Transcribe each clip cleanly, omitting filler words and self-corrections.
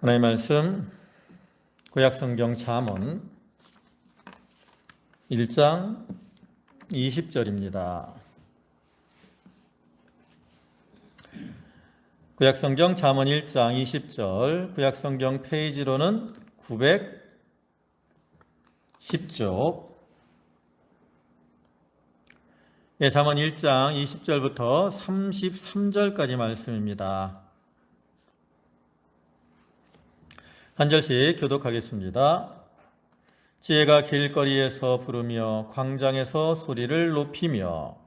하나님의 말씀 구약성경 잠언 1장 20절입니다. 구약성경 잠언 1장 20절, 구약성경 페이지로는 910쪽. 잠언 1장 20절부터 33절까지 말씀입니다. 한 절씩 교독하겠습니다. 지혜가 길거리에서 부르며 광장에서 소리를 높이며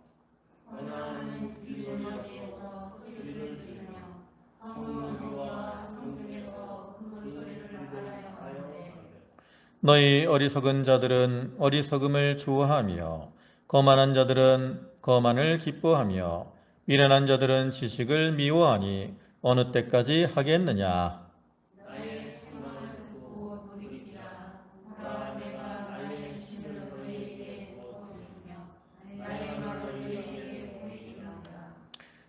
너희 어리석은 자들은 어리석음을 좋아하며 거만한 자들은 거만을 기뻐하며 미련한 자들은 지식을 미워하니 어느 때까지 하겠느냐.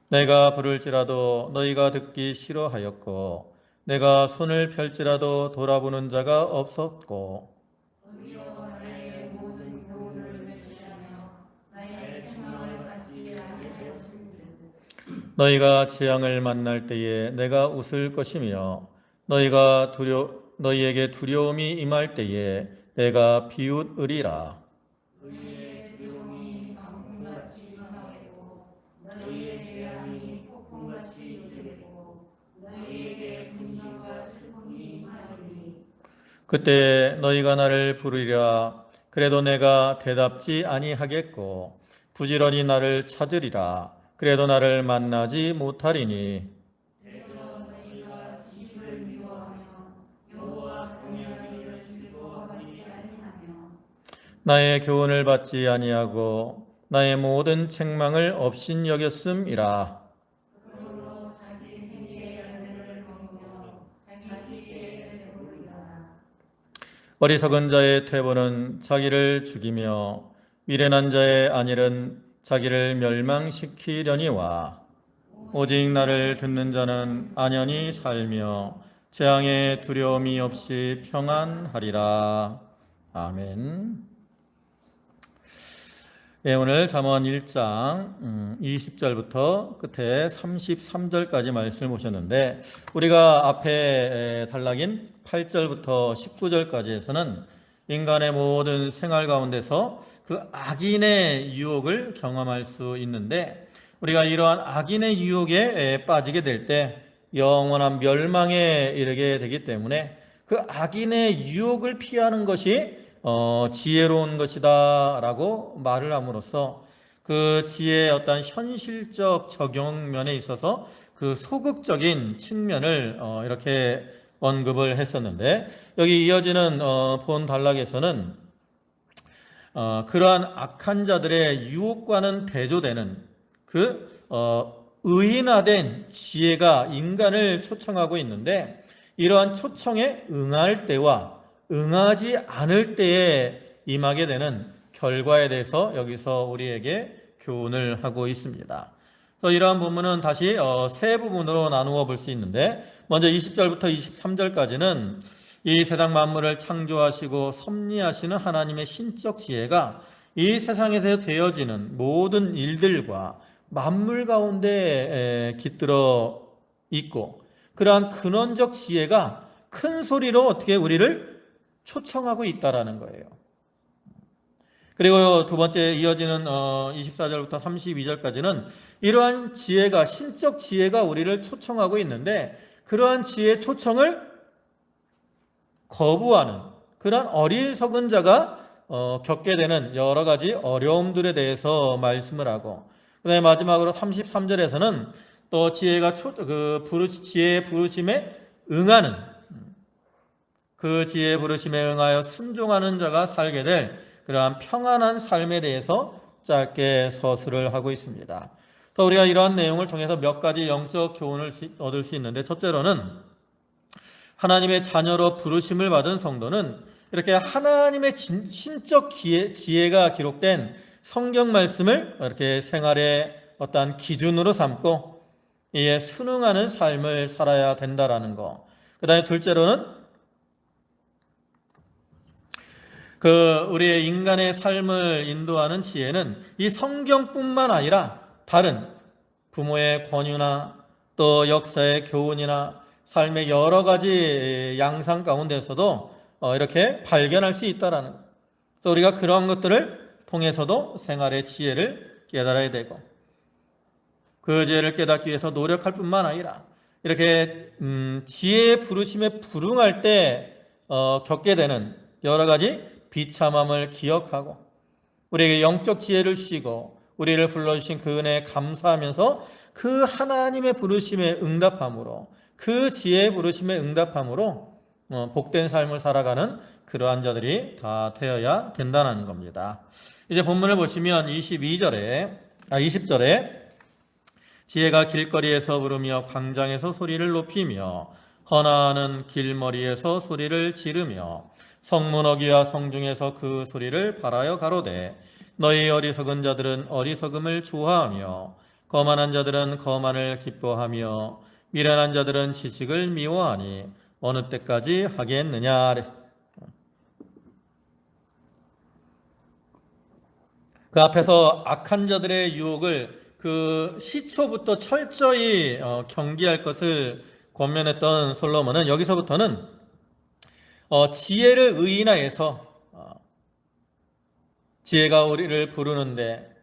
내가 부를지라도 너희가 듣기 싫어하였고 내가 손을 펼지라도 돌아보는 자가 없었고 너희가 재앙을 만날 때에 내가 웃을 것이며 너희에게 두려움이 임할 때에 내가 비웃으리라. 그때 너희가 나를 부르리라. 그래도 내가 대답지 아니하겠고 부지런히 나를 찾으리라. 그래도 나를 만나지 못하리니 나의 교훈을 받지 아니하고 나의 모든 책망을 업신여겼음이라. 어리석은 자의 퇴보는 자기를 죽이며 미련한 자의 안일은 자기를 멸망시키려니와 오직 나를 듣는 자는 안연히 살며 재앙에 두려움이 없이 평안하리라. 아멘. 오늘 잠언 1장 20절부터 끝에 33절까지 말씀을 보셨는데 우리가 앞에 단락인 8절부터 19절까지에서는 인간의 모든 생활 가운데서 그 악인의 유혹을 경험할 수 있는데 우리가 이러한 악인의 유혹에 빠지게 될 때 영원한 멸망에 이르게 되기 때문에 그 악인의 유혹을 피하는 것이 지혜로운 것이다 라고 말을 함으로써 그 지혜의 어떤 현실적 적용면에 있어서 그 소극적인 측면을 이렇게 언급을 했었는데 여기 이어지는 본 단락에서는 그러한 악한 자들의 유혹과는 대조되는 그 의인화된 지혜가 인간을 초청하고 있는데 이러한 초청에 응할 때와 응하지 않을 때에 임하게 되는 결과에 대해서 여기서 우리에게 교훈을 하고 있습니다. 이러한 부분은 다시 세 부분으로 나누어 볼 수 있는데 먼저 20절부터 23절까지는 이 세상 만물을 창조하시고 섭리하시는 하나님의 신적 지혜가 이 세상에서 되어지는 모든 일들과 만물 가운데 깃들어 있고 그러한 근원적 지혜가 큰 소리로 어떻게 우리를 초청하고 있다라는 거예요. 그리고 두 번째 이어지는 24절부터 32절까지는 이러한 지혜가 신적 지혜가 우리를 초청하고 있는데 그러한 지혜의 초청을 거부하는 그러한 어리석은 자가 겪게 되는 여러 가지 어려움들에 대해서 말씀을 하고 그다음에 마지막으로 33절에서는 또 지혜가 지혜의 부르심에 응하는 그 지혜의 부르심에 응하여 순종하는 자가 살게 될 그러한 평안한 삶에 대해서 짧게 서술을 하고 있습니다. 또 우리가 이러한 내용을 통해서 몇 가지 영적 교훈을 얻을 수 있는데 첫째로는 하나님의 자녀로 부르심을 받은 성도는 이렇게 하나님의 신적 지혜가 기록된 성경 말씀을 이렇게 생활의 어떠한 기준으로 삼고 이에 순응하는 삶을 살아야 된다라는 거. 그 다음에 둘째로는 우리의 인간의 삶을 인도하는 지혜는 이 성경뿐만 아니라 다른 부모의 권유나 또 역사의 교훈이나 삶의 여러 가지 양상 가운데서도 이렇게 발견할 수 있다라는, 또 우리가 그런 것들을 통해서도 생활의 지혜를 깨달아야 되고, 그 지혜를 깨닫기 위해서 노력할 뿐만 아니라 이렇게 지혜의 부르심에 불응할 때 겪게 되는 여러 가지 비참함을 기억하고 우리에게 영적 지혜를 주시고 우리를 불러주신 그 은혜에 감사하면서 그 하나님의 부르심에 응답함으로, 그 지혜의 부르심에 응답함으로 복된 삶을 살아가는 그러한 자들이 다 되어야 된다는 겁니다. 이제 본문을 보시면 20절에 지혜가 길거리에서 부르며 광장에서 소리를 높이며 헌화하는 길머리에서 소리를 지르며 성문 어귀와 성중에서 그 소리를 발하여 가로되 너희 어리석은 자들은 어리석음을 좋아하며 거만한 자들은 거만을 기뻐하며 미련한 자들은 지식을 미워하니 어느 때까지 하겠느냐. 그 앞에서 악한 자들의 유혹을 그 시초부터 철저히 경계할 것을 권면했던 솔로몬은 여기서부터는 지혜를 의인화해서 지혜가 우리를 부르는데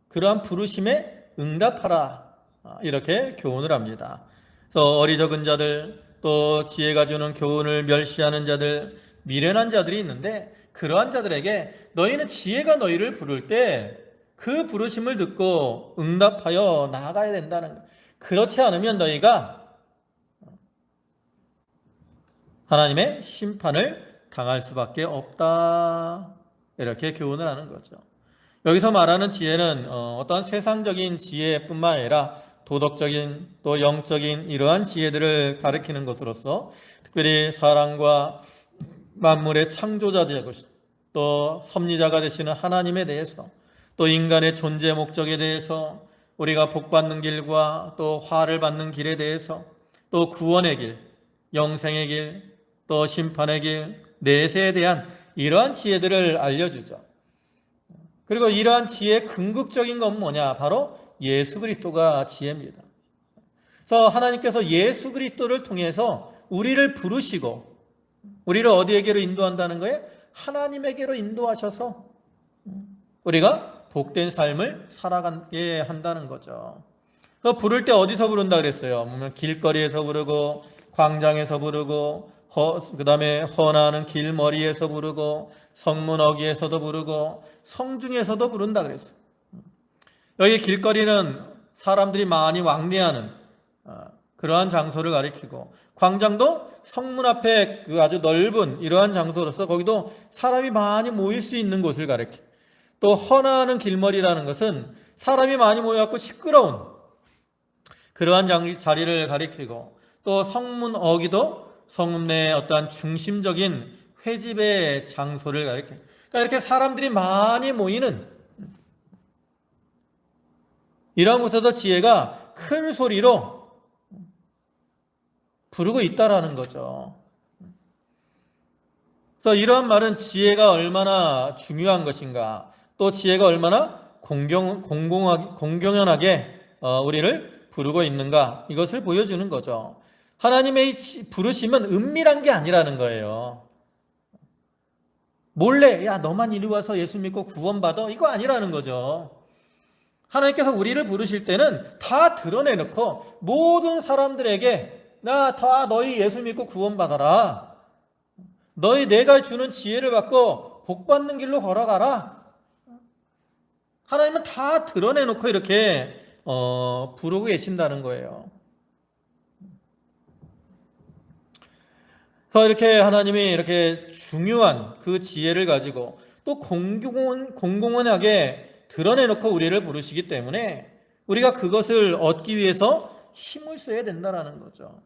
그러한 부르심에 응답하라, 이렇게 교훈을 합니다. 그래서 어리석은 자들, 또 지혜가 주는 교훈을 멸시하는 자들, 미련한 자들이 있는데 그러한 자들에게 너희는 지혜가 너희를 부를 때 그 부르심을 듣고 응답하여 나아가야 된다는 것. 그렇지 않으면 너희가 하나님의 심판을 당할 수밖에 없다, 이렇게 교훈을 하는 거죠. 여기서 말하는 지혜는 어떠한 세상적인 지혜뿐만 아니라 도덕적인 또 영적인 이러한 지혜들을 가리키는 것으로서 특별히 사랑과 만물의 창조자되고 또 섭리자가 되시는 하나님에 대해서, 또 인간의 존재 목적에 대해서, 우리가 복받는 길과 또 화를 받는 길에 대해서, 또 구원의 길, 영생의 길, 또 심판의 길, 내세에 대한 이러한 지혜들을 알려주죠. 그리고 이러한 지혜의 궁극적인 건 뭐냐? 바로 예수 그리스도가 지혜입니다. 그래서 하나님께서 예수 그리스도를 통해서 우리를 부르시고 우리를 어디에게로 인도한다는 거예요? 하나님에게로 인도하셔서 우리가 복된 삶을 살아가게 한다는 거죠. 부를 때 어디서 부른다 그랬어요? 길거리에서 부르고 광장에서 부르고 그 다음에 헌화하는 길머리에서 부르고 성문 어귀에서도 부르고 성중에서도 부른다 그랬어요. 여기 길거리는 사람들이 많이 왕래하는 그러한 장소를 가리키고, 광장도 성문 앞에 그 아주 넓은 이러한 장소로서 거기도 사람이 많이 모일 수 있는 곳을 가리키고, 또 헌화하는 길머리라는 것은 사람이 많이 모여갖고 시끄러운 그러한 자리를 가리키고, 또 성문 어귀도 성문의 어떠한 중심적인 회집의 장소를 가리켜요. 그러니까 이렇게 사람들이 많이 모이는 이런 곳에서 지혜가 큰 소리로 부르고 있다라는 거죠. 그래서 이러한 말은 지혜가 얼마나 중요한 것인가, 또 지혜가 얼마나 공공연하게 우리를 부르고 있는가, 이것을 보여주는 거죠. 하나님의 부르심은 은밀한 게 아니라는 거예요. 몰래 야 너만 이리 와서 예수 믿고 구원받아, 이거 아니라는 거죠. 하나님께서 우리를 부르실 때는 다 드러내놓고 모든 사람들에게 너희 예수 믿고 구원받아라, 너희 내가 주는 지혜를 받고 복받는 길로 걸어가라, 하나님은 다 드러내놓고 이렇게 부르고 계신다는 거예요. 그래서 이렇게 하나님이 이렇게 중요한 그 지혜를 가지고 또 공공연하게 드러내놓고 우리를 부르시기 때문에 우리가 그것을 얻기 위해서 힘을 써야 된다는 거죠.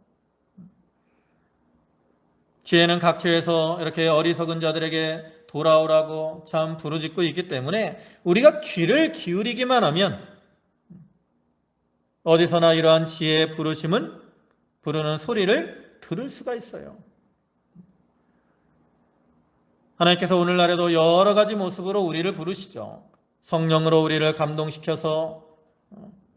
지혜는 각처에서 이렇게 어리석은 자들에게 돌아오라고 참 부르짖고 있기 때문에 우리가 귀를 기울이기만 하면 어디서나 이러한 지혜의 부르는 소리를 들을 수가 있어요. 하나님께서 오늘날에도 여러 가지 모습으로 우리를 부르시죠. 성령으로 우리를 감동시켜서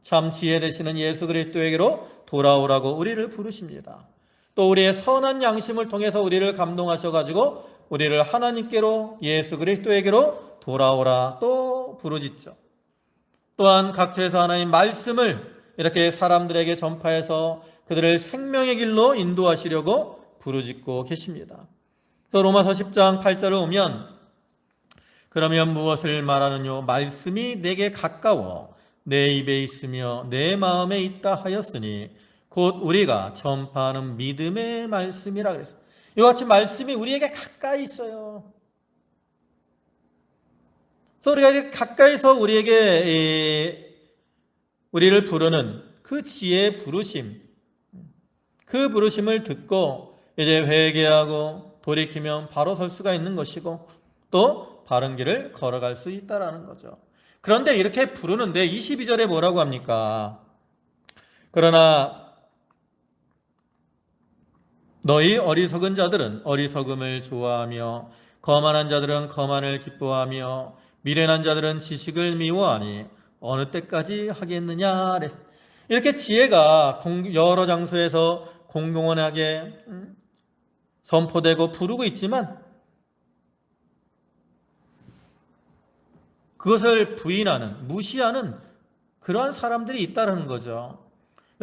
참 지혜 되시는 예수 그리스도에게로 돌아오라고 우리를 부르십니다. 또 우리의 선한 양심을 통해서 우리를 감동하셔가지고 우리를 하나님께로, 예수 그리스도에게로 돌아오라 또 부르짖죠. 또한 각처에서 하나님 말씀을 이렇게 사람들에게 전파해서 그들을 생명의 길로 인도하시려고 부르짖고 계십니다. 그래서 로마서 10장 8절을 보면 그러면 무엇을 말하느뇨? 말씀이 내게 가까워 내 입에 있으며 내 마음에 있다 하였으니 곧 우리가 전파하는 믿음의 말씀이라 그랬어요. 이와 같이 말씀이 우리에게 가까이 있어요. 그래서 우리가 이렇게 가까이서 우리를 부르는 그 지혜의 부르심, 그 부르심을 듣고 이제 회개하고 돌이키면 바로 설 수가 있는 것이고 또 바른 길을 걸어갈 수 있다라는 거죠. 그런데 이렇게 부르는데 22절에 뭐라고 합니까? 그러나 너희 어리석은 자들은 어리석음을 좋아하며 거만한 자들은 거만을 기뻐하며 미련한 자들은 지식을 미워하니 어느 때까지 하겠느냐. 이렇게 지혜가 여러 장소에서 공공연하게 선포되고 부르고 있지만 그것을 부인하는, 무시하는 그러한 사람들이 있다는 거죠.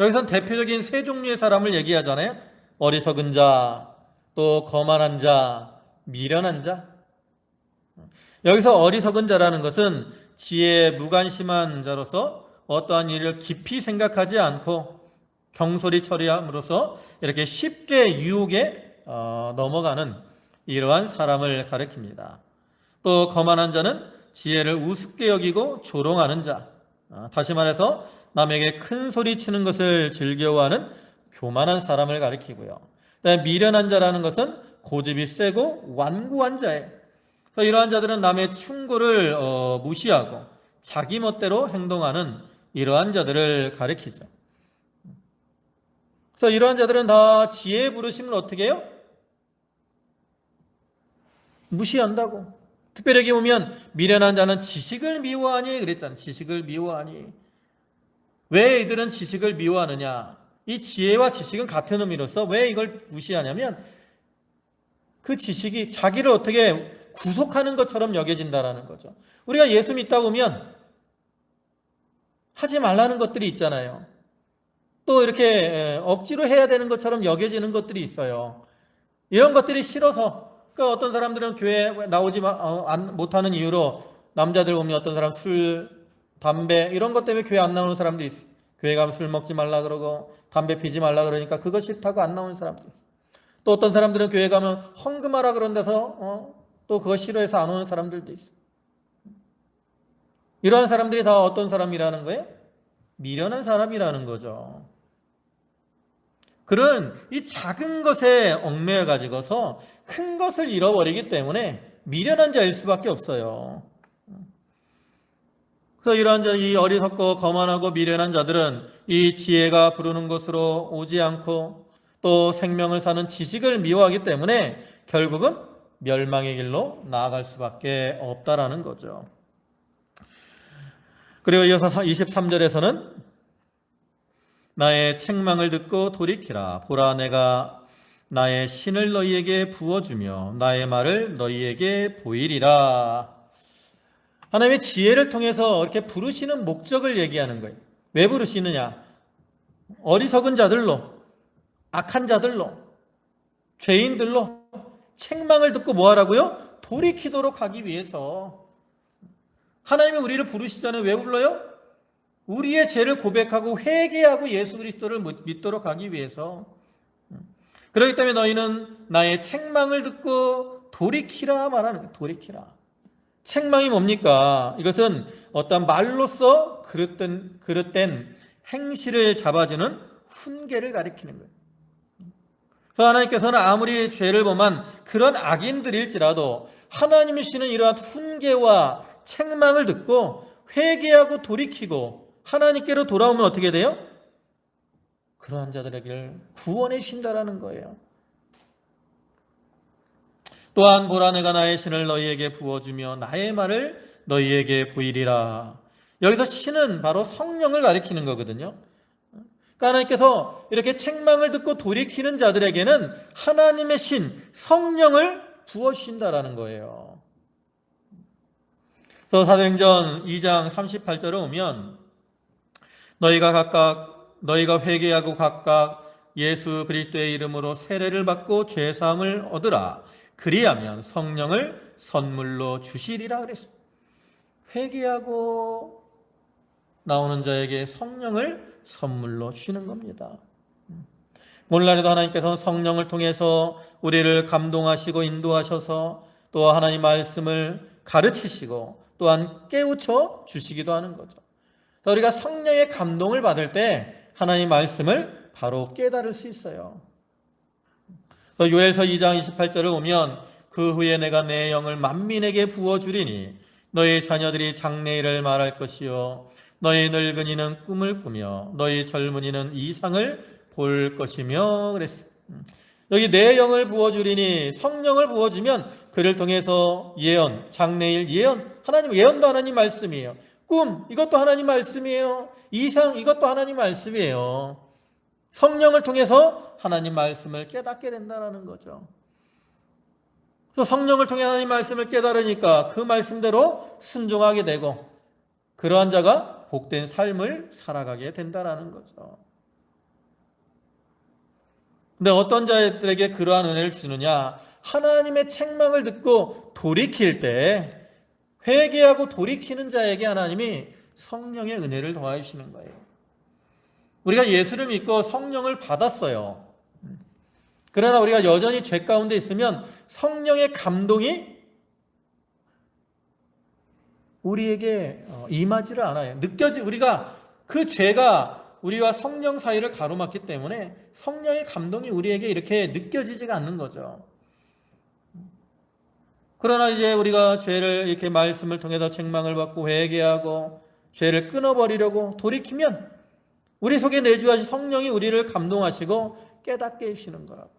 여기선 대표적인 세 종류의 사람을 얘기하잖아요. 어리석은 자, 또 거만한 자, 미련한 자. 여기서 어리석은 자라는 것은 지혜에 무관심한 자로서 어떠한 일을 깊이 생각하지 않고 경솔히 처리함으로써 이렇게 쉽게 유혹에 넘어가는 이러한 사람을 가리킵니다. 또 거만한 자는 지혜를 우습게 여기고 조롱하는 자, 다시 말해서 남에게 큰 소리 치는 것을 즐겨워하는 교만한 사람을 가리키고요. 미련한 자라는 것은 고집이 세고 완고한 자예요. 그래서 이러한 자들은 남의 충고를 무시하고 자기 멋대로 행동하는 이러한 자들을 가리키죠. 그래서 이러한 자들은 다 지혜의 부르심을 어떻게 해요? 무시한다고. 특별히 여기 보면 미련한 자는 지식을 미워하니 그랬잖아요. 지식을 미워하니. 왜 이들은 지식을 미워하느냐? 이 지혜와 지식은 같은 의미로서 왜 이걸 무시하냐면 그 지식이 자기를 어떻게 구속하는 것처럼 여겨진다라는 거죠. 우리가 예수 믿다 보면 하지 말라는 것들이 있잖아요. 또 이렇게 억지로 해야 되는 것처럼 여겨지는 것들이 있어요. 이런 것들이 싫어서 그러니까 어떤 사람들은 교회 나오지 못하는 이유로 남자들 보면 어떤 사람 술, 담배 이런 것 때문에 교회 안 나오는 사람들이 있어요. 교회 가면 술 먹지 말라 그러고 담배 피지 말라 그러니까 그거 싫다고 안 나오는 사람들이 있어요. 또 어떤 사람들은 교회 가면 헌금하라 그런 데서 또 그거 싫어해서 안 오는 사람들도 있어요. 이러한 사람들이 다 어떤 사람이라는 거예요? 미련한 사람이라는 거죠. 그런 이 작은 것에 얽매여 가지고서 큰 것을 잃어버리기 때문에 미련한 자일 수밖에 없어요. 그래서 이러한 자, 이 어리석고 거만하고 미련한 자들은 이 지혜가 부르는 곳으로 오지 않고 또 생명을 사는 지식을 미워하기 때문에 결국은 멸망의 길로 나아갈 수밖에 없다라는 거죠. 그리고 이어서 23절에서는 나의 책망을 듣고 돌이키라. 보라, 내가 나의 신을 너희에게 부어주며 나의 말을 너희에게 보이리라. 하나님의 지혜를 통해서 이렇게 부르시는 목적을 얘기하는 거예요. 왜 부르시느냐? 어리석은 자들로, 악한 자들로, 죄인들로 책망을 듣고 뭐 하라고요? 돌이키도록 하기 위해서. 하나님이 우리를 부르시잖아요. 왜 불러요? 우리의 죄를 고백하고 회개하고 예수 그리스도를 믿도록 하기 위해서. 그렇기 때문에 너희는 나의 책망을 듣고 돌이키라 말하는 거예요. 돌이키라. 책망이 뭡니까? 이것은 어떤 말로써 그릇된 행실을 잡아주는 훈계를 가리키는 거예요. 그래서 하나님께서는 아무리 죄를 범한 그런 악인들일지라도 하나님이 주시는 이러한 훈계와 책망을 듣고 회개하고 돌이키고 하나님께로 돌아오면 어떻게 돼요? 그러한 자들에게 구원해 주신다라는 거예요. 또한 보라, 내가 나의 신을 너희에게 부어주며 나의 말을 너희에게 보이리라. 여기서 신은 바로 성령을 가리키는 거거든요. 그러니까 하나님께서 이렇게 책망을 듣고 돌이키는 자들에게는 하나님의 신, 성령을 부어주신다라는 거예요. 그래서 사도행전 2장 38절에 오면 너희가 회개하고 각각 예수 그리스도의 이름으로 세례를 받고 죄 사함을 얻으라. 그리하면 성령을 선물로 주시리라 그랬습니다. 회개하고 나오는 자에게 성령을 선물로 주시는 겁니다. 오늘날에도 하나님께서는 성령을 통해서 우리를 감동하시고 인도하셔서 또 하나님 말씀을 가르치시고 또한 깨우쳐 주시기도 하는 거죠. 우리가 성령의 감동을 받을 때 하나님 말씀을 바로 깨달을 수 있어요. 요엘서 2장 28절을 보면 그 후에 내가 내 영을 만민에게 부어주리니 너희 자녀들이 장래일을 말할 것이요 너희 늙은이는 꿈을 꾸며 너희 젊은이는 이상을 볼 것이며 그랬어요. 여기 내 영을 부어주리니 성령을 부어주면 그를 통해서 예언, 장래일 예언, 하나님 예언도 하나님 말씀이에요. 꿈, 이것도 하나님 말씀이에요. 이상, 이것도 하나님 말씀이에요. 성령을 통해서 하나님 말씀을 깨닫게 된다는 거죠. 그래서 성령을 통해 하나님 말씀을 깨달으니까 그 말씀대로 순종하게 되고 그러한 자가 복된 삶을 살아가게 된다는 거죠. 근데 어떤 자들에게 그러한 은혜를 주느냐? 하나님의 책망을 듣고 돌이킬 때 회개하고 돌이키는 자에게 하나님이 성령의 은혜를 더하여 주시는 거예요. 우리가 예수를 믿고 성령을 받았어요. 그러나 우리가 여전히 죄 가운데 있으면 성령의 감동이 우리에게 임하지를 않아요. 우리가 그 죄가 우리와 성령 사이를 가로막기 때문에 성령의 감동이 우리에게 이렇게 느껴지지가 않는 거죠. 그러나 이제 우리가 죄를 이렇게 말씀을 통해서 책망을 받고 회개하고 죄를 끊어버리려고 돌이키면 우리 속에 내주하신 성령이 우리를 감동하시고 깨닫게 해주시는 거라고.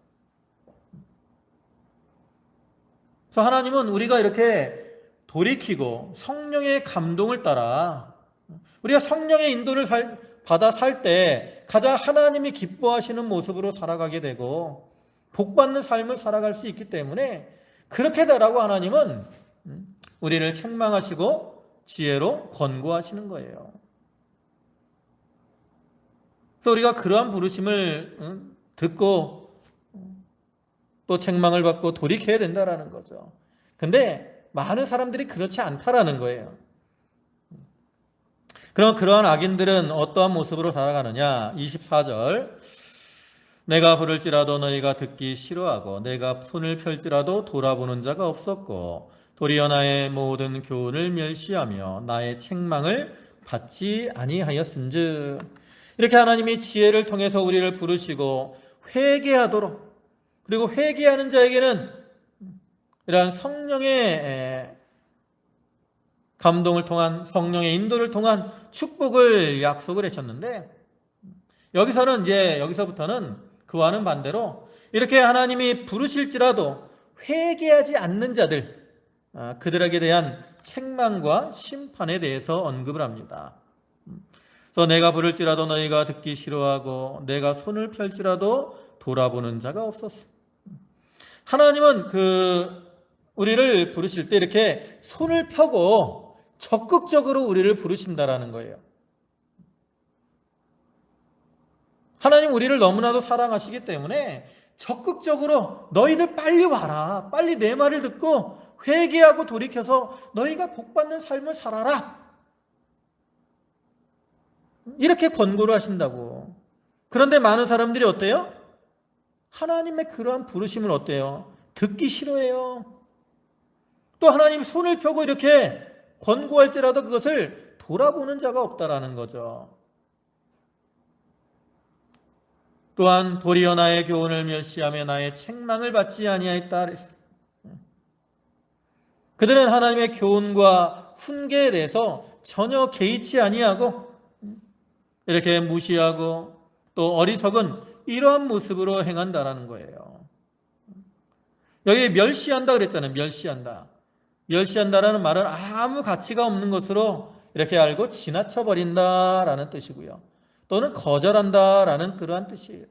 그래서 하나님은 우리가 이렇게 돌이키고 성령의 감동을 따라 우리가 성령의 인도를 받아 살 때 가장 하나님이 기뻐하시는 모습으로 살아가게 되고 복받는 삶을 살아갈 수 있기 때문에 그렇게 되라고 하나님은 우리를 책망하시고 지혜로 권고하시는 거예요. 그래서 우리가 그러한 부르심을 듣고 또 책망을 받고 돌이켜야 된다는 거죠. 근데 많은 사람들이 그렇지 않다라는 거예요. 그럼 그러한 악인들은 어떠한 모습으로 살아가느냐? 24절 내가 부를지라도 너희가 듣기 싫어하고 내가 손을 펼지라도 돌아보는 자가 없었고 도리어 나의 모든 교훈을 멸시하며 나의 책망을 받지 아니하였은즉. 이렇게 하나님이 지혜를 통해서 우리를 부르시고 회개하도록, 그리고 회개하는 자에게는 이러한 성령의 감동을 통한, 성령의 인도를 통한 축복을 약속을 하셨는데, 여기서부터는 그와는 반대로 이렇게 하나님이 부르실지라도 회개하지 않는 자들, 그들에게 대한 책망과 심판에 대해서 언급을 합니다. 그래서 내가 부를지라도 너희가 듣기 싫어하고 내가 손을 펼지라도 돌아보는 자가 없었어. 하나님은 우리를 부르실 때 이렇게 손을 펴고 적극적으로 우리를 부르신다라는 거예요. 하나님 우리를 너무나도 사랑하시기 때문에 적극적으로 너희들 빨리 와라, 빨리 내 말을 듣고 회개하고 돌이켜서 너희가 복받는 삶을 살아라, 이렇게 권고를 하신다고. 그런데 많은 사람들이 어때요? 하나님의 그러한 부르심을 어때요? 듣기 싫어해요. 또 하나님이 손을 펴고 이렇게 권고할지라도 그것을 돌아보는 자가 없다라는 거죠. 또한 도리어 나의 교훈을 멸시하며 나의 책망을 받지 아니하였다 그랬어요. 그들은 하나님의 교훈과 훈계에 대해서 전혀 개의치 아니하고 이렇게 무시하고 또 어리석은 이러한 모습으로 행한다라는 거예요. 여기 멸시한다 그랬잖아요. 멸시한다. 멸시한다라는 말은 아무 가치가 없는 것으로 이렇게 알고 지나쳐 버린다라는 뜻이고요. 또는 거절한다라는 그러한 뜻이에요.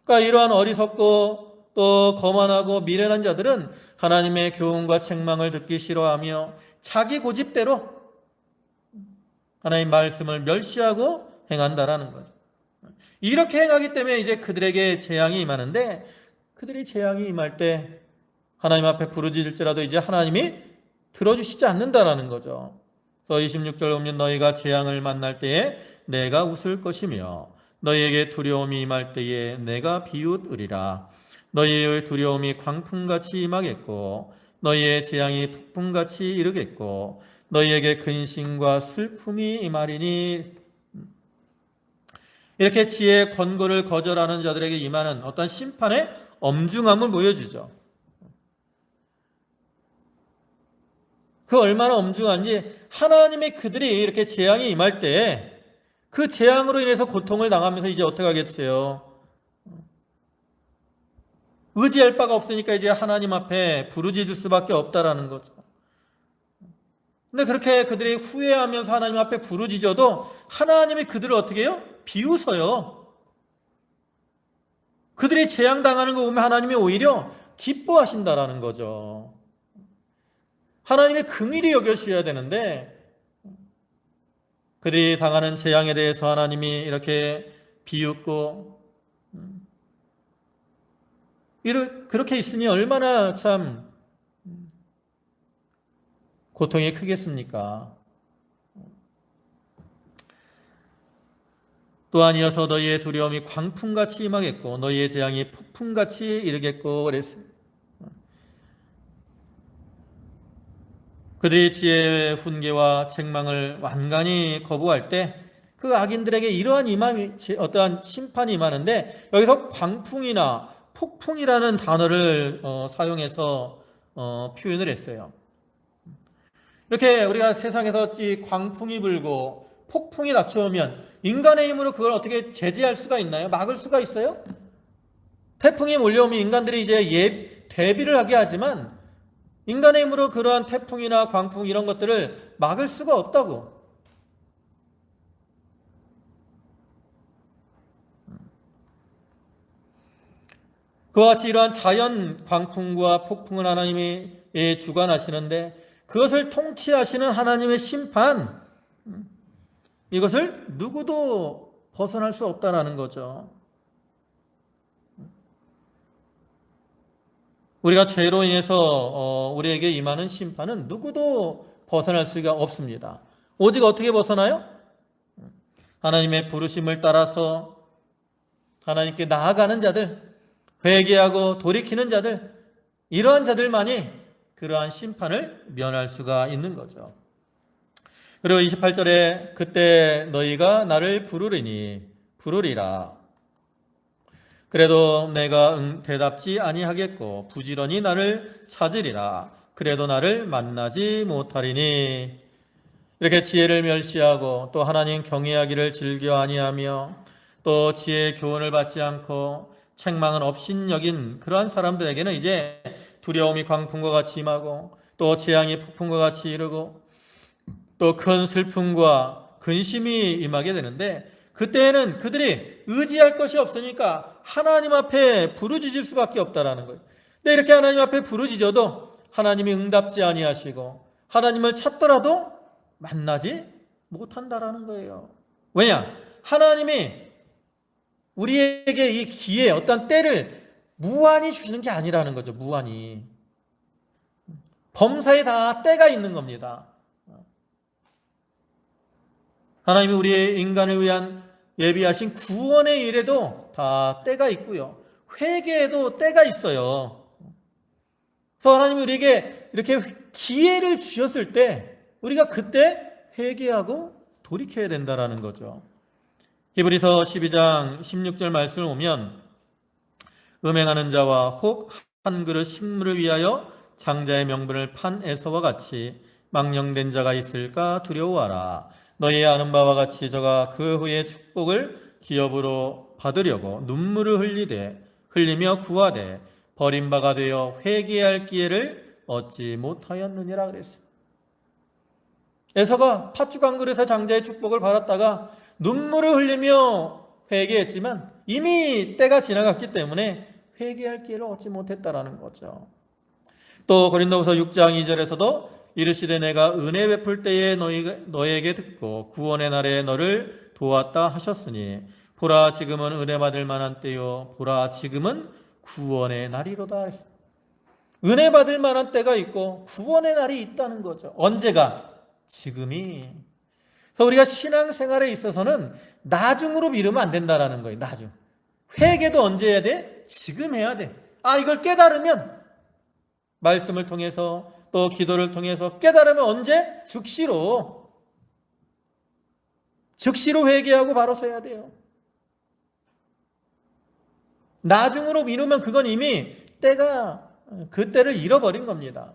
그러니까 이러한 어리석고 또 거만하고 미련한 자들은 하나님의 교훈과 책망을 듣기 싫어하며 자기 고집대로 하나님 말씀을 멸시하고 행한다라는 거죠. 이렇게 행하기 때문에 이제 그들에게 재앙이 임하는데, 그들이 재앙이 임할 때 하나님 앞에 부르짖을지라도 이제 하나님이 들어주시지 않는다라는 거죠. 그래서 26절 보면 너희가 재앙을 만날 때에 내가 웃을 것이며 너희에게 두려움이 임할 때에 내가 비웃으리라. 너희의 두려움이 광풍같이 임하겠고 너희의 재앙이 폭풍같이 이르겠고 너희에게 근심과 슬픔이 임하리니. 이렇게 지혜의 권고를 거절하는 자들에게 임하는 어떤 심판의 엄중함을 보여주죠. 그 얼마나 엄중한지, 하나님이 그들이 이렇게 재앙이 임할 때 그 재앙으로 인해서 고통을 당하면서 이제 어떻게 하겠어요? 의지할 바가 없으니까 이제 하나님 앞에 부르짖을 수밖에 없다라는 거죠. 근데 그렇게 그들이 후회하면서 하나님 앞에 부르짖어도 하나님이 그들을 어떻게 해요? 비웃어요. 그들이 재앙당하는 거 보면 하나님이 오히려 기뻐하신다라는 거죠. 하나님이 긍휼히 여겨주셔야 되는데 그들이 당하는 재앙에 대해서 하나님이 이렇게 비웃고 그렇게 있으니 얼마나 참 고통이 크겠습니까? 또한 이어서 너희의 두려움이 광풍같이 임하겠고 너희의 재앙이 폭풍같이 이르겠고 그랬습니다. 그들이 지혜의 훈계와 책망을 완간히 거부할 때 그 악인들에게 이러한 어떠한 심판이 임하는데, 여기서 광풍이나 폭풍이라는 단어를 사용해서 표현을 했어요. 이렇게 우리가 세상에서 광풍이 불고 폭풍이 닥쳐오면 인간의 힘으로 그걸 어떻게 제재할 수가 있나요? 막을 수가 있어요? 태풍이 몰려오면 인간들이 이제 대비를 하게 하지만 인간의 힘으로 그러한 태풍이나 광풍 이런 것들을 막을 수가 없다고. 그와 같이 이러한 자연 광풍과 폭풍은 하나님이 주관하시는데 그것을 통치하시는 하나님의 심판, 이것을 누구도 벗어날 수 없다는 거죠. 우리가 죄로 인해서 우리에게 임하는 심판은 누구도 벗어날 수가 없습니다. 오직 어떻게 벗어나요? 하나님의 부르심을 따라서 하나님께 나아가는 자들, 회개하고 돌이키는 자들, 이러한 자들만이 그러한 심판을 면할 수가 있는 거죠. 그리고 28절에 그때 너희가 나를 부르리라. 그래도 내가 대답지 아니하겠고 부지런히 나를 찾으리라. 그래도 나를 만나지 못하리니. 이렇게 지혜를 멸시하고 또 하나님 경외하기를 즐겨 아니하며 또 지혜의 교훈을 받지 않고 책망은 업신여긴 그러한 사람들에게는 이제 두려움이 광풍과 같이 임하고 또 재앙이 폭풍과 같이 이르고 또 큰 슬픔과 근심이 임하게 되는데, 그때에는 그들이 의지할 것이 없으니까 하나님 앞에 부르짖을 수밖에 없다라는 거예요. 근데 이렇게 하나님 앞에 부르짖어도 하나님이 응답지 아니하시고 하나님을 찾더라도 만나지 못한다라는 거예요. 왜냐? 하나님이 우리에게 이 기회, 어떤 때를 무한히 주시는 게 아니라는 거죠. 무한히. 범사에 다 때가 있는 겁니다. 하나님이 우리의 인간을 위한 예비하신 구원의 일에도 다 때가 있고요. 회개에도 때가 있어요. 그래서 하나님이 우리에게 이렇게 기회를 주셨을 때 우리가 그때 회개하고 돌이켜야 된다는 거죠. 히브리서 12장 16절 말씀을 보면 음행하는 자와 혹 한 그릇 식물을 위하여 장자의 명분을 판 에서와 같이 망령된 자가 있을까 두려워하라. 너희 아는 바와 같이 저가 그 후에 축복을 기업으로 받으려고 눈물을 흘리며 구하되 버림바가 되어 회개할 기회를 얻지 못하였느니라 그랬어요. 에서가 팥죽 한 그릇의 장자의 축복을 받았다가 눈물을 흘리며 회개했지만 이미 때가 지나갔기 때문에 회개할 기회를 얻지 못했다라는 거죠. 또 고린도후서 6장 2절에서도 이르시되 내가 은혜 베풀 때에 너에게 듣고 구원의 날에 너를 도왔다 하셨으니 보라 지금은 은혜 받을 만한 때요 보라 지금은 구원의 날이로다. 은혜 받을 만한 때가 있고 구원의 날이 있다는 거죠. 언제가? 지금이. 그래서 우리가 신앙생활에 있어서는 나중으로 미루면 안 된다라는 거예요. 나중. 회개도 언제 해야 돼? 지금 해야 돼. 이걸 깨달으면 말씀을 통해서 또 기도를 통해서 깨달으면 언제? 즉시로 회개하고 바로 서야 돼요. 나중으로 미루면 그건 이미 그 때를 잃어버린 겁니다.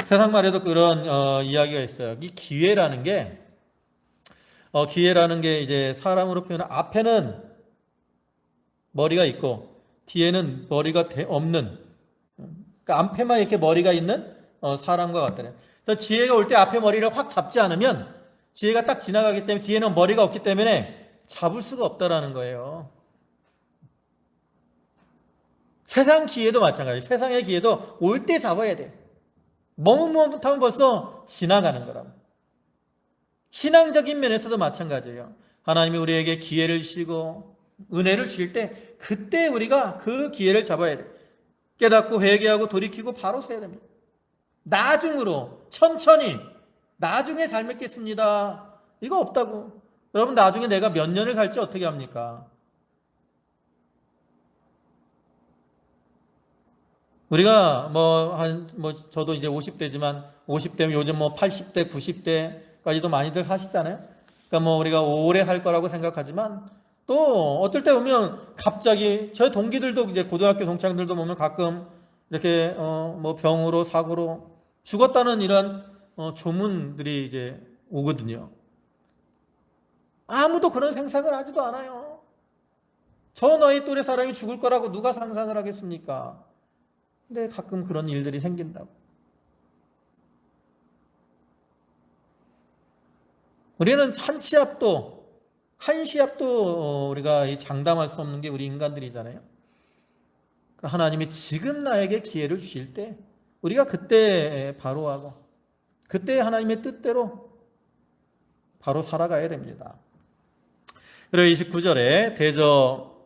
세상 말에도 그런 이야기가 있어요. 이 기회라는 게 이제 사람으로 표현하면 앞에는 머리가 있고 뒤에는 머리가 없는, 그러니까 앞에만 이렇게 머리가 있는 사람과 같다는. 그래서 지혜가 올 때 앞에 머리를 확 잡지 않으면 지혜가 딱 지나가기 때문에 뒤에는 머리가 없기 때문에 잡을 수가 없다라는 거예요. 세상 기회도 마찬가지예요. 세상의 기회도 올 때 잡아야 돼. 머뭇머뭇하면 벌써 지나가는 거라고. 신앙적인 면에서도 마찬가지예요. 하나님이 우리에게 기회를 주시고 은혜를 주실 때 그때 우리가 그 기회를 잡아야 돼. 깨닫고 회개하고 돌이키고 바로 서야 됩니다. 나중으로 천천히 나중에 잘 맺겠습니다. 이거 없다고. 여러분 나중에 내가 몇 년을 살지 어떻게 합니까? 우리가 저도 이제 50대지만 50대면 요즘 80대, 90대까지도 많이들 사시잖아요. 그러니까 우리가 오래 살 거라고 생각하지만 또 어떨 때 보면 갑자기 저희 동기들도 이제 고등학교 동창들도 보면 가끔 이렇게 병으로 사고로 죽었다는 이런 조문들이 이제 오거든요. 아무도 그런 생각을 하지도 않아요. 저 나이 또래 사람이 죽을 거라고 누가 상상을 하겠습니까? 근데 가끔 그런 일들이 생긴다고. 우리는 한 치 앞도 우리가 장담할 수 없는 게 우리 인간들이잖아요. 하나님이 지금 나에게 기회를 주실 때 우리가 그때 바로 하고 그때 하나님의 뜻대로 바로 살아가야 됩니다. 그리고 29절에 대저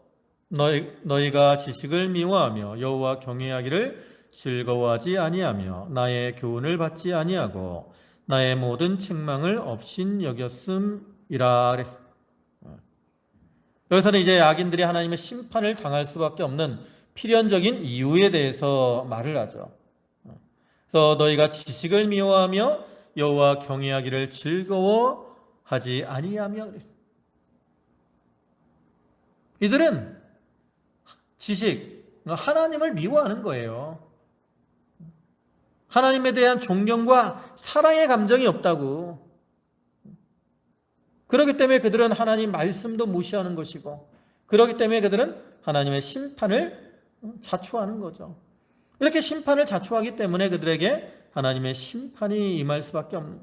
너희가 지식을 미워하며 여호와 경외하기를 즐거워하지 아니하며 나의 교훈을 받지 아니하고 나의 모든 책망을 업신 여겼음이라 그랬습니다. 여기서는 이제 악인들이 하나님의 심판을 당할 수밖에 없는 필연적인 이유에 대해서 말을 하죠. 그래서 너희가 지식을 미워하며 여호와 경외하기를 즐거워하지 아니하며 그랬습니다. 이들은 하나님을 미워하는 거예요. 하나님에 대한 존경과 사랑의 감정이 없다고. 그렇기 때문에 그들은 하나님 말씀도 무시하는 것이고, 그렇기 때문에 그들은 하나님의 심판을 자초하는 거죠. 이렇게 심판을 자초하기 때문에 그들에게 하나님의 심판이 임할 수밖에 없는.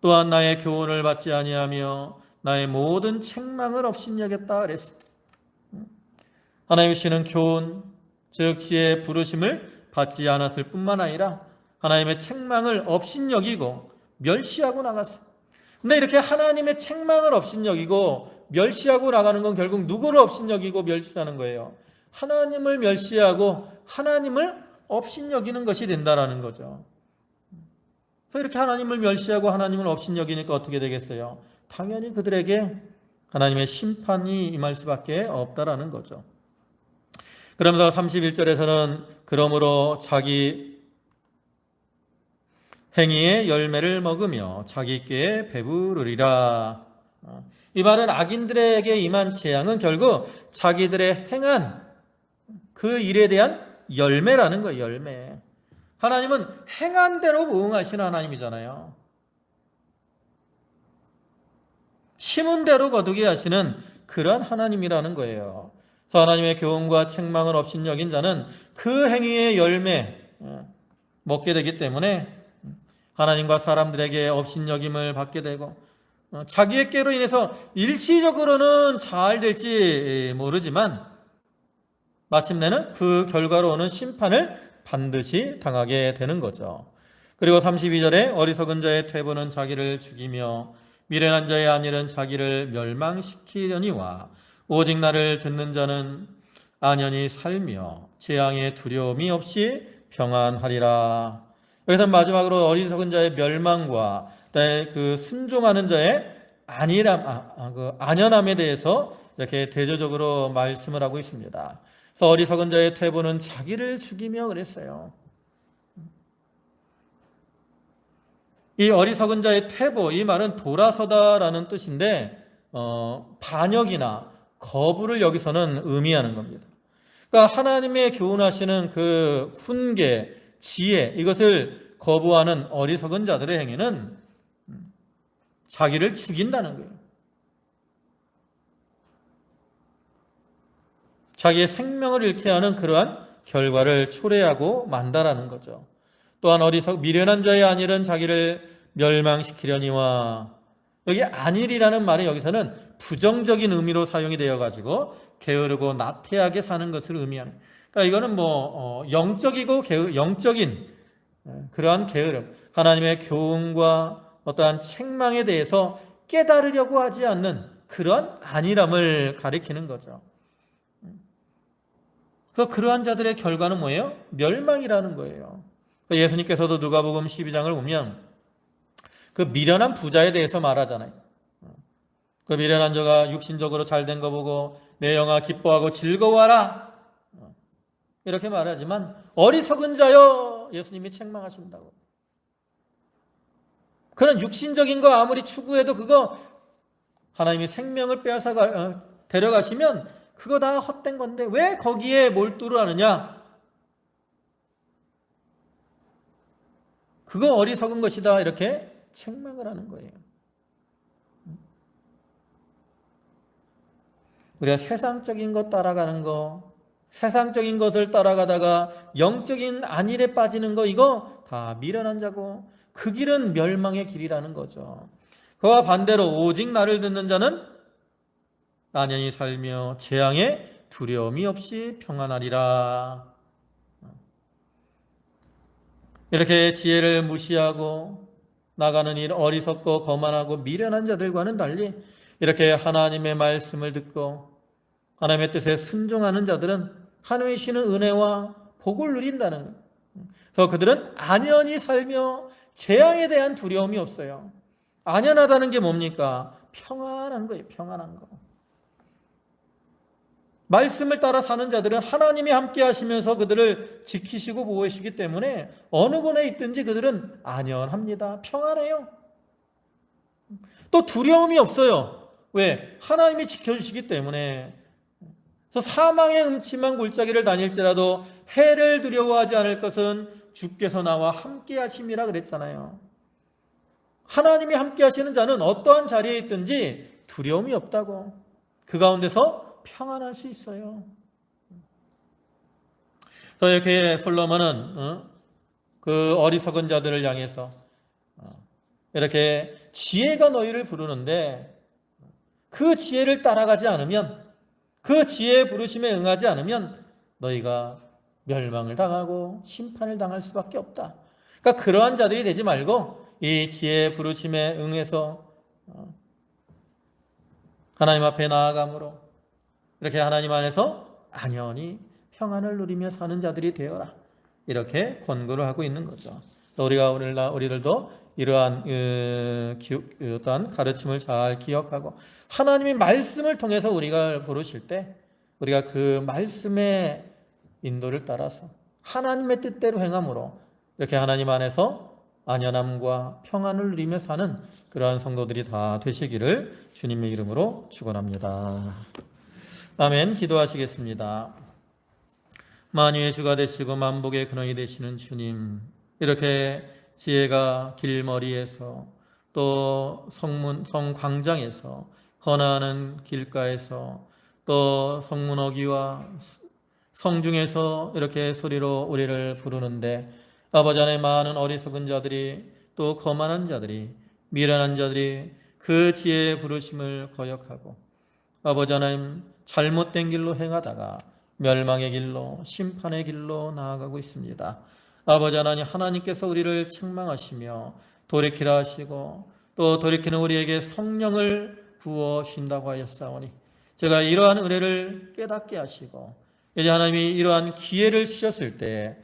또한 나의 교훈을 받지 아니하며 나의 모든 책망을 업신여겼다 그랬습니다. 하나님이 주시는 교훈, 즉 지혜의 부르심을 받지 않았을 뿐만 아니라 하나님의 책망을 업신여기고 멸시하고 나갔어요. 근데 이렇게 하나님의 책망을 업신여기고 멸시하고 나가는 건 결국 누구를 업신여기고 멸시하는 거예요? 하나님을 멸시하고 하나님을 업신여기는 것이 된다라는 거죠. 그래서 이렇게 하나님을 멸시하고 하나님을 업신여기니까 어떻게 되겠어요? 당연히 그들에게 하나님의 심판이 임할 수밖에 없다라는 거죠. 그러면서 31절에서는 그러므로 자기 행위의 열매를 먹으며 자기 꾀에 배부르리라. 이 말은 악인들에게 임한 재앙은 결국 자기들의 행한 그 일에 대한 열매라는 거예요. 열매. 하나님은 행한 대로 보응하시는 하나님이잖아요. 심은 대로 거두게 하시는 그런 하나님이라는 거예요. 그래서 하나님의 교훈과 책망을 업신여긴 자는 그 행위의 열매 먹게 되기 때문에 하나님과 사람들에게 업신여김을 받게 되고 자기의 깨로 인해서 일시적으로는 잘 될지 모르지만 마침내는 그 결과로 오는 심판을 반드시 당하게 되는 거죠. 그리고 32절에 어리석은 자의 퇴보는 자기를 죽이며 미련한 자의 안일은 자기를 멸망시키려니와 오직 나를 듣는 자는 안연히 살며 재앙의 두려움이 없이 평안하리라. 여기서 마지막으로 어리석은 자의 멸망과 그 순종하는 자의 안연함에 대해서 이렇게 대조적으로 말씀을 하고 있습니다. 그래서 어리석은 자의 퇴보는 자기를 죽이며 그랬어요. 이 어리석은 자의 퇴보, 이 말은 돌아서다라는 뜻인데 반역이나 거부를 여기서는 의미하는 겁니다. 그러니까 하나님의 교훈하시는 그 훈계, 지혜, 이것을 거부하는 어리석은 자들의 행위는 자기를 죽인다는 거예요. 자기의 생명을 잃게 하는 그러한 결과를 초래하고 만다라는 거죠. 또한 미련한 자의 안일은 자기를 멸망시키려니와, 여기 안일이라는 말이 여기서는 부정적인 의미로 사용이 되어가지고 게으르고 나태하게 사는 것을 의미하는. 그러니까 이거는 영적이고 영적인 그러한 게으름, 하나님의 교훈과 어떠한 책망에 대해서 깨달으려고 하지 않는 그런 안일함을 가리키는 거죠. 그래서 그러한 자들의 결과는 뭐예요? 멸망이라는 거예요. 예수님께서도 누가복음 12장을 보면 그 미련한 부자에 대해서 말하잖아요. 그 미련한 자가 육신적으로 잘된 거 보고 내 영아 기뻐하고 즐거워하라 이렇게 말하지만 어리석은 자여 예수님이 책망하신다고. 그런 육신적인 거 아무리 추구해도 그거 하나님이 생명을 빼앗아 데려가시면 그거 다 헛된 건데 왜 거기에 몰두를 하느냐? 그거 어리석은 것이다 이렇게 책망을 하는 거예요. 우리가 세상적인 것 따라가는 거, 세상적인 것을 따라가다가 영적인 안일에 빠지는 거, 이거 다 미련한 자고 그 길은 멸망의 길이라는 거죠. 그와 반대로 오직 나를 듣는 자는 안연히 살며 재앙에 두려움이 없이 평안하리라. 이렇게 지혜를 무시하고 나가는 일 어리석고 거만하고 미련한 자들과는 달리 이렇게 하나님의 말씀을 듣고 하나님의 뜻에 순종하는 자들은 하나님의 주시는 은혜와 복을 누린다는 거예요. 그래서 그들은 안연히 살며 재앙에 대한 두려움이 없어요. 안연하다는 게 뭡니까? 평안한 거예요. 평안한 거. 말씀을 따라 사는 자들은 하나님이 함께 하시면서 그들을 지키시고 보호하시기 때문에 어느 곳에 있든지 그들은 안연합니다. 평안해요. 또 두려움이 없어요. 왜? 하나님이 지켜주시기 때문에. 그래서 사망의 음침한 골짜기를 다닐지라도 해를 두려워하지 않을 것은 주께서 나와 함께 하심이라 그랬잖아요. 하나님이 함께 하시는 자는 어떠한 자리에 있든지 두려움이 없다고. 그 가운데서 평안할 수 있어요. 그래서 이렇게 솔로몬은 그 어리석은 자들을 향해서 이렇게 지혜가 너희를 부르는데 그 지혜를 따라가지 않으면, 그 지혜의 부르심에 응하지 않으면 너희가 멸망을 당하고 심판을 당할 수밖에 없다. 그러니까 그러한 자들이 되지 말고 이 지혜의 부르심에 응해서 하나님 앞에 나아감으로 이렇게 하나님 안에서 안연히 평안을 누리며 사는 자들이 되어라. 이렇게 권고를 하고 있는 거죠. 우리가 오늘날 우리들도 이러한 어떤 가르침을 잘 기억하고 하나님의 말씀을 통해서 우리가 부르실 때 우리가 그 말씀의 인도를 따라서 하나님의 뜻대로 행함으로 이렇게 하나님 안에서 안연함과 평안을 누리며 사는 그러한 성도들이 다 되시기를 주님의 이름으로 축원합니다. 아멘. 기도하시겠습니다. 만유의 주가 되시고 만복의 근원이 되시는 주님, 이렇게 지혜가 길머리에서 또 성광장에서 헌화하는 길가에서 또 성문 어귀와 성중에서 이렇게 소리로 우리를 부르는데 아버지 하나님 많은 어리석은 자들이 또 거만한 자들이 미련한 자들이 그 지혜의 부르심을 거역하고 아버지 하나님 잘못된 길로 행하다가 멸망의 길로 심판의 길로 나아가고 있습니다. 아버지 하나님 하나님께서 우리를 책망하시며 돌이키라 하시고 또 돌이키는 우리에게 성령을 부어신다고 하였사오니 제가 이러한 은혜를 깨닫게 하시고 이제 하나님이 이러한 기회를 주셨을 때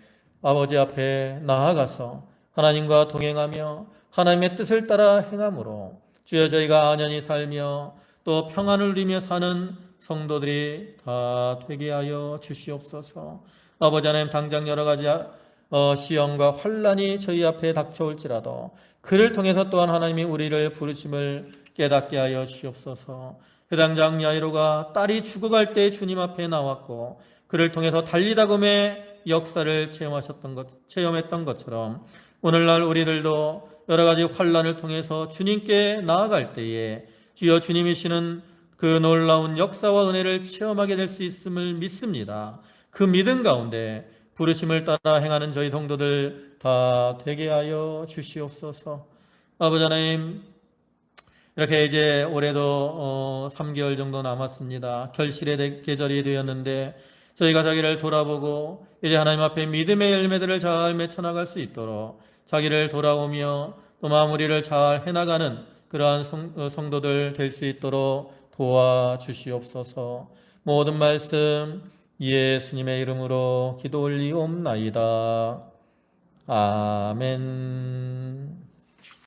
아버지 앞에 나아가서 하나님과 동행하며 하나님의 뜻을 따라 행함으로 주여 저희가 안연히 살며 또 평안을 누리며 사는 성도들이 다 되게 하여 주시옵소서. 아버지 하나님 당장 여러 가지 시험과 환난이 저희 앞에 닥쳐올지라도 그를 통해서 또한 하나님이 우리를 부르심을 깨닫게 하여 주시옵소서. 회당장 야이로가 딸이 죽어갈 때 주님 앞에 나왔고 그를 통해서 달리다금의 역사를 체험했던 것처럼 오늘날 우리들도 여러 가지 환난을 통해서 주님께 나아갈 때에 주여 주님이시는 그 놀라운 역사와 은혜를 체험하게 될 수 있음을 믿습니다. 그 믿음 가운데 부르심을 따라 행하는 저희 성도들 다 되게 하여 주시옵소서. 아버지 하나님 이렇게 이제 올해도 3개월 정도 남았습니다. 결실의 계절이 되었는데 저희가 자기를 돌아보고 이제 하나님 앞에 믿음의 열매들을 잘 맺혀나갈 수 있도록 자기를 돌아오며 또 마무리를 잘 해나가는 그러한 성도들 될 수 있도록 도와주시옵소서. 모든 말씀 예수님의 이름으로 기도 올리옵나이다. 아멘.